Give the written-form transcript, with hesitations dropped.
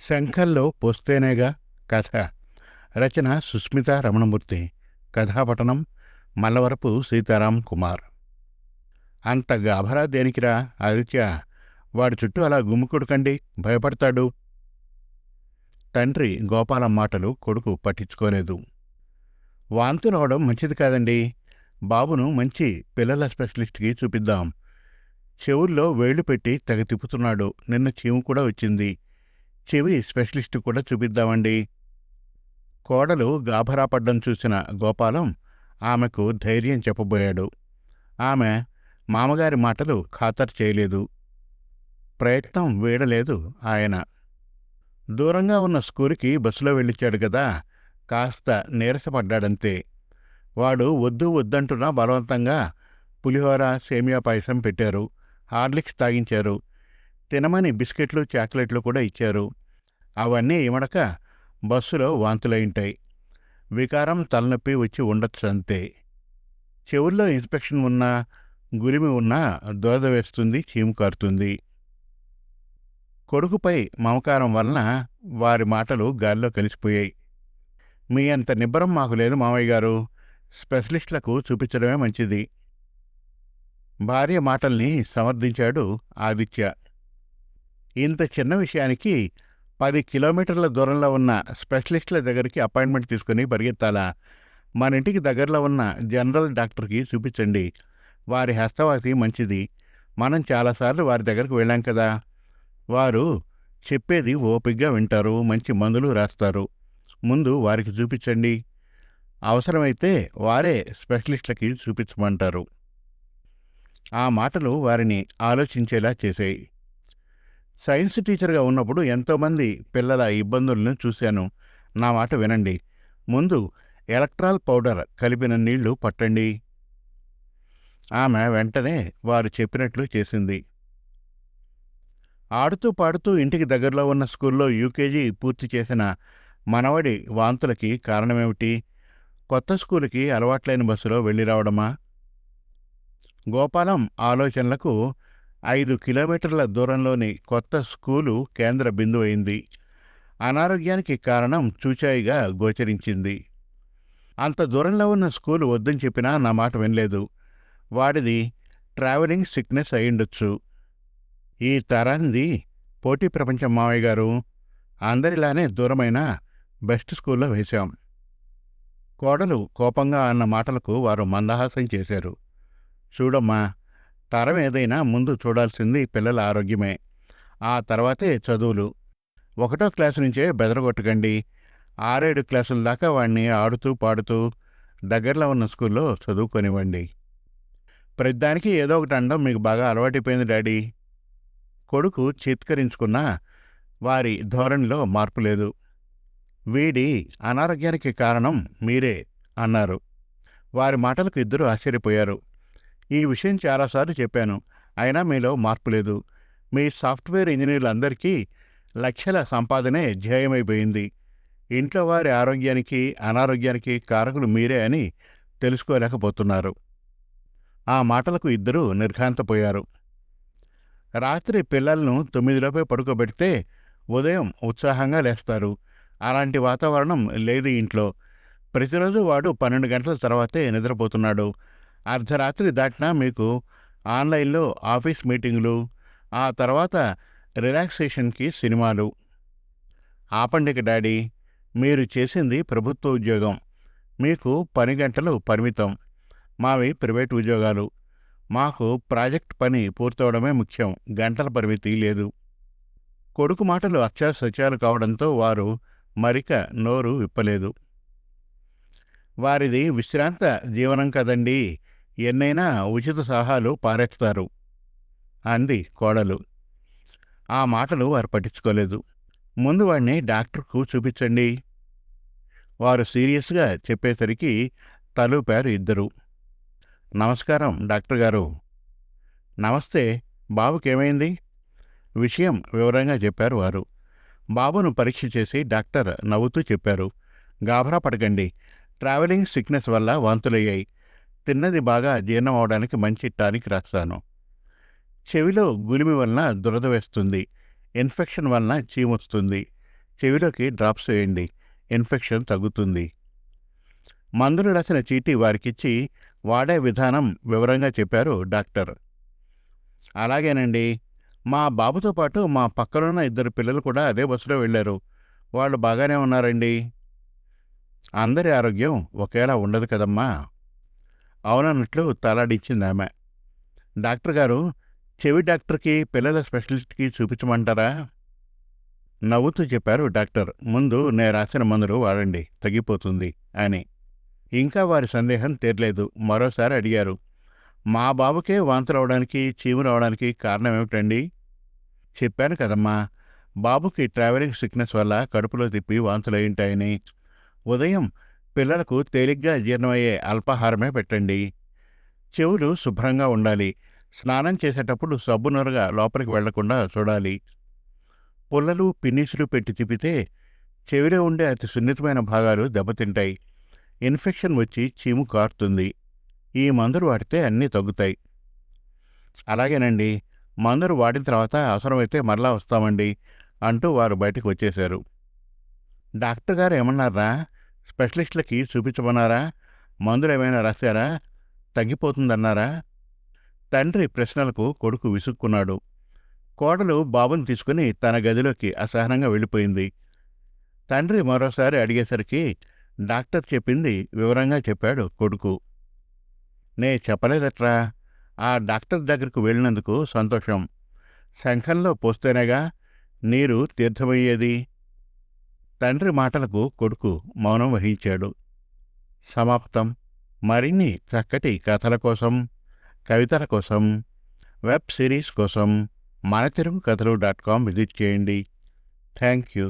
శంఖంలో పోస్తేనేగా కథ. రచన సుస్మిత రమణమూర్తి. కథాపఠనం మల్లవరపు సీతారాం కుమార్. అంత గాభరా దేనికిరా ఆదిత్య? వాడి చుట్టూ అలా గుమ్ముకొడుకండి, భయపడతాడు. తండ్రి గోపాలం మాటలు కొడుకు పట్టించుకోలేదు. వాంతులు అవడం మంచిది కాదండి. బాబును మంచి పిల్లల స్పెషలిస్ట్కి చూపిద్దాం. చెవుల్లో వేళ్లు పెట్టి తెగ తిప్పుతున్నాడు. నిన్న చీము కూడా వచ్చింది. చెవి స్పెషలిస్టు కూడా చూపిద్దామండి. కోడలు గాభరా పడ్డం చూసిన గోపాలం ఆమెకు ధైర్యం చెప్పబోయాడు. ఆమె మామగారి మాటలు ఖాతరు చేయలేదు. ప్రయత్నం వీడలేదు ఆయన. దూరంగా ఉన్న స్కూలుకి బస్సులో వెళ్ళిచ్చాడు కదా, కాస్త నీరసపడ్డాడంతే. వాడు వద్దు వద్దంటున్నా బలవంతంగా పులిహోర, సేమియా పాయసం పెట్టారు. హార్లిక్స్ తాగించారు. తినమని బిస్కెట్లు, చాక్లెట్లు కూడా ఇచ్చారు. అవన్నీ ఇమడక బస్సులో వాంతులయింటాయి. వికారం, తలనొప్పి వచ్చి ఉండొచ్చు అంతే. చెవుల్లో ఇన్స్పెక్షన్ ఉన్నా, గులిమి ఉన్నా దోద వేస్తుంది, చీము కారుతుంది. కొడుకుపై మమకారం వలన వారి మాటలు గాల్లో కలిసిపోయాయి. మీ అంత నిబ్బరం మాకు లేదు మామయ్య గారు. స్పెషలిస్టులకు చూపించడమే మంచిది. భార్య మాటల్ని సమర్థించాడు ఆదిత్య. ఇంత చిన్న విషయానికి 10 కిలోమీటర్ల దూరంలో ఉన్న స్పెషలిస్టుల దగ్గరికి అపాయింట్మెంట్ తీసుకుని పరిగెత్తాలా? మన ఇంటికి దగ్గరలో ఉన్న జనరల్ డాక్టర్కి చూపించండి. వారి హస్తవాసి మంచిది. మనం చాలాసార్లు వారి దగ్గరకు వెళ్ళాం కదా. వారు చెప్పేది ఓపిగ్గా వింటారు, మంచి మందులు రాస్తారు. ముందు వారికి చూపించండి. అవసరమైతే వారే స్పెషలిస్టులకి చూపించమంటారు. ఆ మాటలు వారిని ఆలోచించేలా చేశాయి. సైన్స్ టీచర్గా ఉన్నప్పుడు ఎంతోమంది పిల్లల ఇబ్బందులను చూశాను. నా మాట వినండి. ముందు ఎలక్ట్రాల్ పౌడర్ కలిపిన నీళ్లు పట్టండి. ఆమె వెంటనే వారు చెప్పినట్లు చేసింది. ఆడుతూ పాడుతూ ఇంటికి దగ్గరలో ఉన్న స్కూల్లో యూకేజీ పూర్తి చేసిన మనవడి వాంతులకి కారణమేమిటి? కొత్త స్కూలుకి అలవాట్లేని బస్సులో వెళ్ళి రావడమా? గోపాలం ఆలోచనలకు 5 కిలోమీటర్ల దూరంలోని కొత్త స్కూలు కేంద్ర బిందువు అయింది. అనారోగ్యానికి కారణం చూచాయిగా గోచరించింది. అంత దూరంలో ఉన్న స్కూలు వద్దని చెప్పినా నా మాట వినలేదు. వాడిది ట్రావెలింగ్ సిక్నెస్ అయ్యుండొచ్చు. ఈ తరానిది పోటీ ప్రపంచం మావయ్య గారు. అందరిలానే దూరమైన బెస్ట్ స్కూల్లో వేశాం. కోడలు కోపంగా అన్న మాటలకు వారు మందహాసం చేశారు. చూడమ్మా, తరం ఏదైనా ముందు చూడాల్సింది పిల్లల ఆరోగ్యమే. ఆ తర్వాతే చదువులు. 1వ క్లాసు నుంచే బెదరగొట్టకండి. 6-7 క్లాసుల దాకా వాణ్ణి ఆడుతూ పాడుతూ దగ్గరలో ఉన్న స్కూల్లో చదువుకొనివ్వండి. ప్రతిదానికి ఏదో ఒకటి అనడం మీకు బాగా అలవాటైపోయింది డాడీ. కొడుకు చిత్కరించుకున్నా వారి ధోరణిలో మార్పు లేదు. వీడి అనారోగ్యానికి కారణం మీరే అన్నారు. వారి మాటలకు ఇద్దరూ ఆశ్చర్యపోయారు. ఈ విషయం చాలాసార్లు చెప్పాను, అయినా మీలో మార్పు లేదు. మీ సాఫ్ట్వేర్ ఇంజనీర్లందరికీ లక్షల సంపాదనే ధ్యేయమైపోయింది. ఇంట్లో వారి ఆరోగ్యానికి, అనారోగ్యానికి కారకులు మీరే అని తెలుసుకోలేకపోతున్నారు. ఆ మాటలకు ఇద్దరూ నిర్ఘాంతపోయారు. రాత్రి పిల్లలను 9లోపే పడుకోబెడితే ఉదయం ఉత్సాహంగా లేస్తారు. అలాంటి వాతావరణం లేదు ఇంట్లో. ప్రతిరోజు వాడు 12 గంటల తర్వాతే నిద్రపోతున్నాడు. అర్ధరాత్రి దాటినా మీకు ఆన్లైన్లో ఆఫీస్ మీటింగులు, ఆ తర్వాత రిలాక్సేషన్కి సినిమాలు. ఆపండిక డాడీ. మీరు చేసింది ప్రభుత్వ ఉద్యోగం. మీకు 10 గంటలు పరిమితం. మావి ప్రైవేటు ఉద్యోగాలు. మాకు ప్రాజెక్ట్ పని పూర్తవడమే ముఖ్యం. గంటల పరిమితి లేదు. కొడుకు మాటలు అక్షరసత్యాలు కావడంతో వారు మరిక నోరు విప్పలేదు. వారిది విశ్రాంత జీవనం కదండీ, ఎన్నైనా ఉచిత సలహాలు పారేస్తారు అంది కోడలు. ఆ మాటలు వారు పట్టించుకోలేదు. ముందు వాడిని డాక్టర్కు చూపించండి. వారు సీరియస్గా చెప్పేసరికి తలూపారు ఇద్దరు. నమస్కారం డాక్టర్ గారు. నమస్తే. బాబుకేమైంది? విషయం వివరంగా చెప్పారు వారు. బాబును పరీక్ష చేసి డాక్టర్ నవ్వుతూ చెప్పారు. గాభరా పడకండి. ట్రావెలింగ్ సిక్నెస్ వల్ల వాంతులయ్యాయి. తిన్నది బాగా జీర్ణం అవడానికి మంచి టానిక్ రాస్తాను. చెవిలో గులిమి వలన దురద వేస్తుంది. ఇన్ఫెక్షన్ వలన చీమొస్తుంది. చెవిలోకి డ్రాప్స్ వేయండి, ఇన్ఫెక్షన్ తగ్గుతుంది. మందులు రాసిన చీటీ వారికిచ్చి వాడే విధానం వివరంగా చెప్పారు డాక్టర్. అలాగేనండి. మా బాబుతో పాటు మా పక్కనున్న 2 పిల్లలు కూడా అదే బస్సులో వెళ్ళారు. వాళ్ళు బాగానే ఉన్నారండి. అందరి ఆరోగ్యం ఒకేలా ఉండదు కదమ్మా. అవునన్నట్లు తలాడించిందామె. డాక్టర్ గారు, చెవి డాక్టర్కి పిల్లల స్పెషలిస్ట్కి చూపించమంటారా? నవ్వుతూ చెప్పారు డాక్టర్. ముందు నే రాసిన మందులు వాడండి, తగ్గిపోతుంది అని. ఇంకా వారి సందేహం తీరలేదు. మరోసారి అడిగారు. మా బాబుకే వాంతులు అవడానికి, చీము రావడానికి కారణం ఏమిటండి? చెప్పాను కదమ్మా, బాబుకి ట్రావెలింగ్ సిక్నెస్ వల్ల కడుపులో తిప్పి వాంతులయ్యుంటాయని. ఉదయం పిల్లలకు తేలిగ్గా జీర్ణమయ్యే అల్పాహారమే పెట్టండి. చెవులు శుభ్రంగా ఉండాలి. స్నానం చేసేటప్పుడు సబ్బు నొరగా లోపలికి వెళ్లకుండా చూడాలి. పుల్లలు, పిన్నీసులు పెట్టి తిప్పితే చెవిలో ఉండే అతి సున్నితమైన భాగాలు దెబ్బతింటాయి. ఇన్ఫెక్షన్ వచ్చి చీము కారుతుంది. ఈ మందులు వాడితే అన్నీ తగ్గుతాయి. అలాగేనండి, మందులు వాడిన తర్వాత అవసరమైతే మరలా వస్తామండి అంటూ వారు బయటకు వచ్చేశారు. డాక్టర్ గారు ఏమన్నారా? స్పెషలిస్టులకి చూపించమన్నారా? మందులు ఏమైనా రాశారా? తగ్గిపోతుందన్నారా? తండ్రి ప్రశ్నలకు కొడుకు విసుక్కున్నాడు. కోడలు బాబుని తీసుకుని తన గదిలోకి అసహనంగా వెళ్ళిపోయింది. తండ్రి మరోసారి అడిగేసరికి డాక్టర్ చెప్పింది వివరంగా చెప్పాడు కొడుకు. నే చెప్పలేదట్రా. ఆ డాక్టర్ దగ్గరకు వెళ్ళినందుకు సంతోషం. శంఖంలో పోస్తేనేగా నీరు తీర్థమయ్యేది. తండ్రి మాటలకు కొడుకు మౌనం వహించాడు. సమాప్తం. మరిన్ని చక్కటి కథల కోసం, కవితల కోసం, వెబ్ సిరీస్ కోసం మనతెలుగుకథలు.com విజిట్ చేయండి. Thank you.